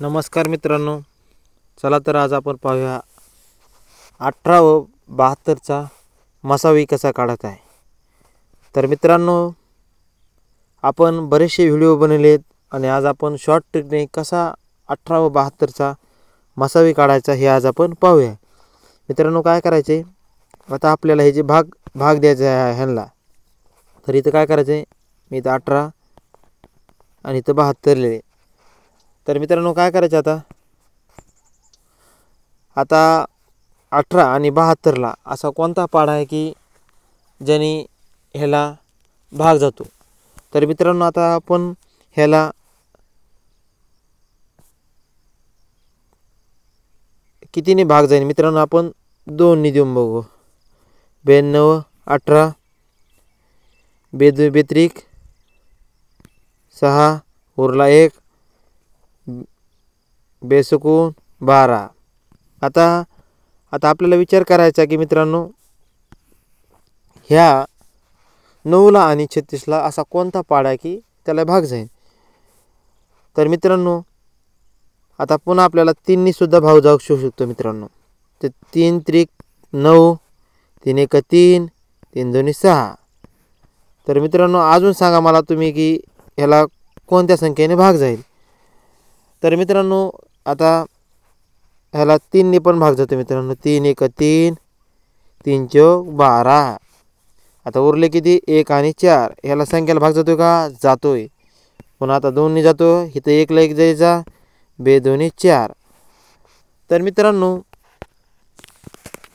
नमस्कार मित्रांनो, चला तर आज आपण पाहूया 18 व 72चा मसावी कसा काढायचा आहे। तर मित्रांनो, आपण बरेचसे व्हिडिओ बनवलेत आणि आज आपण शॉर्ट ट्रिकने कसा 18 व 72चा मसावी काढायचा हे आज आपण पाहूया। मित्रांनो, काय करायचे, आता आपल्याला हे जे भाग द्यायचे आहे ह्यांना, तर इथं काय करायचे, मी इथं 18 आणि इथं 72 लिहिले। तर मित्रांनो, काय करायचं, आता 18 आणि 72ला असा कोणता पाढा आहे की ज्याने ह्याला भाग जातो। तर मित्रांनो, आता आपण ह्याला कितीने भाग जाईल मित्रांनो, आपण 2 ने देऊन बघू। 92 18 बेत्रिक 6 उरला 1 बेसकून 12। आता आपल्याला विचार करायचा की मित्रांनो, ह्या 9ला आणि 36ला असा कोणता पाढा आहे की त्याला भाग जाईल। तर मित्रांनो, आता पुन्हा आपल्याला 3 ने सुद्धा भाग जाऊ शकतो मित्रांनो। तर 3 त्रिक 9 3 1 3 3 2 6। तर मित्रांनो, अजून सांगा मला तुम्ही की ह्याला कोणत्या संख्येने भाग जाईल। तर मित्रांनो, आता ह्याला 3 ने पण भाग जातो मित्रांनो। 3 1 3 3 चौक 12। आता उरले किती, 1 आणि 4। ह्याला संख्येला भाग जातोय का, जातोय। पुन्हा आता 2 ने जातो, इथं 1 ला 1 जायचा, 2 4। तर मित्रांनो,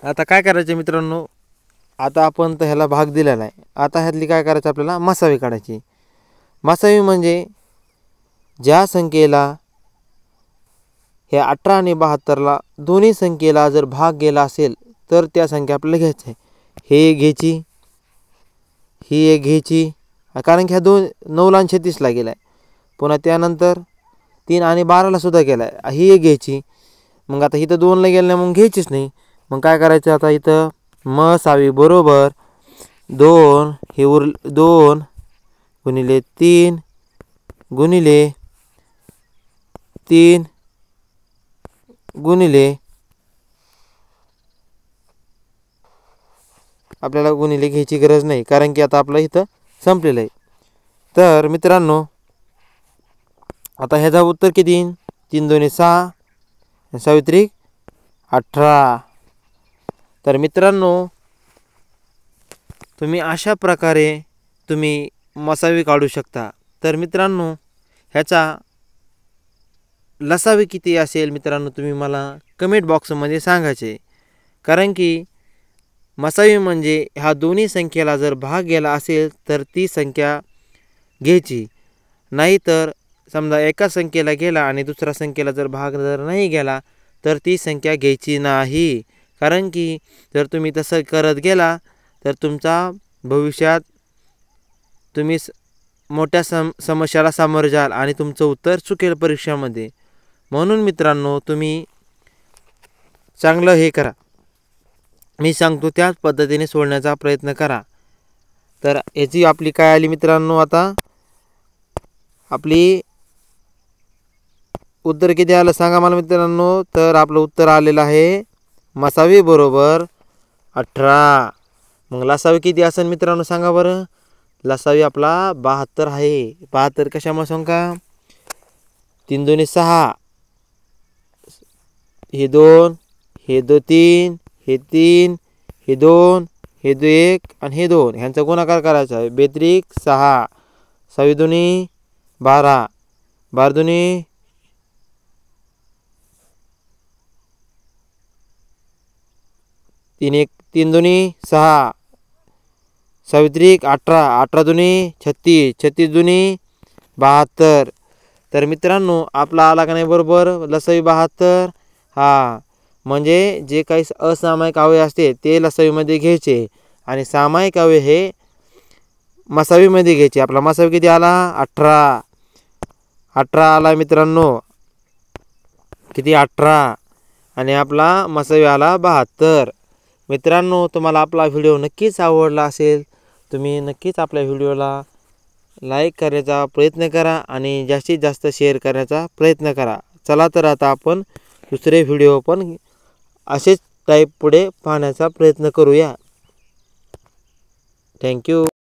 आता काय करायचं मित्रांनो, आता आपण तर ह्याला भाग दिलेला आहे। आता ह्यातली काय करायचं, आपल्याला मसावी काढायची। मसावी म्हणजे ज्या संख्येला हे 18 आणि 72ला दोन्ही संख्येला जर भाग गेला असेल तर त्या संख्या आपल्याला घ्यायच्या आहे। हे घ्यायची, ही एक घ्यायची, कारण की ह्या 9ला आणि 36ला गेला आहे। पुन्हा त्यानंतर 3 आणि 12ला सुद्धा गेला आहे, ही एक घ्यायची। मग आता इथं 2ला गेलं नाही, मग घ्यायचीच नाही। मग काय करायचं, आता इथं मसावी बरोबर 2 हे 2 गुणिले 3 गुणिले 3 गुणिले, आपल्याला गुणिले घ्यायची गरज नाही, कारण की आता आपलं इथं संपलेलं आहे। तर मित्रांनो, आता ह्याचा उत्तर किती येईल, 3 2 6 सावित्रिक 18। तर मित्रांनो, तुम्ही अशा प्रकारे तुम्ही मसावी काढू शकता। तर मित्रांनो, ह्याचा लसावी किती असेल मित्रांनो, तुम्ही मला कमेंट बॉक्समध्ये सांगायचे। कारण की मसावी म्हणजे ह्या दोन्ही संख्येला जर भाग गेला असेल तर ती संख्या घ्यायची, नाहीतर समजा एका संख्येला गेला आणि दुसऱ्या संख्येला जर भाग जर नाही गेला तर ती संख्या घ्यायची नाही। कारण की जर तुम्ही तसं करत गेला तर तुमचा भविष्यात तुम्ही मोठ्या समस्याला सामोरे जाल आणि तुमचं उत्तर चुकेल परीक्षामध्ये। म्हणून मित्रांनो, तुम्ही चांगलं हे करा, मी सांगतो त्याच पद्धतीने सोडण्याचा प्रयत्न करा। तर याची आपली काय आली मित्रांनो, आता आपली उत्तर किती आलं सांगा मला मित्रांनो। तर आपलं उत्तर आलेलं आहे मसावी बरोबर 18। मग लसावी किती असेल मित्रांनो, सांगा बरं। लसावी आपला 72 आहे। 72 कशामुळे सांगू का, 3 2 6 हे 2 हे 2 3 हे 3 हे 2 हे 2 1 आणि हे 2 ह्यांचा गुणाकार करायचा आहे। बेत्रिक 6 6 2 12 12 2 3 1 3 2 6 सावित्रिक 18 18 2 36 36 2 72। तर मित्रांनो, आपला आला का नाही बरोबर लसावी 72। हा म्हणजे जे काही असामायिक अवयव असते ते लसावीमध्ये घ्यायचे आणि सामायिक अवयव हे मसावीमध्ये घ्यायचे। आपला मसावी किती आला, 18 18 आला मित्रांनो, किती 18, आणि आपला मसावी आला 72। मित्रांनो, तुम्हाला आपला व्हिडिओ नक्कीच आवडला असेल, तुम्ही नक्कीच आपल्या व्हिडिओला लाईक करण्याचा प्रयत्न करा आणि जास्तीत जास्त शेअर करण्याचा प्रयत्न करा। चला तर आता आपण दुसरे व्हिडिओ पण असेच टाईप पुढे पाहण्याचा प्रयत्न करूया. थँक्यू.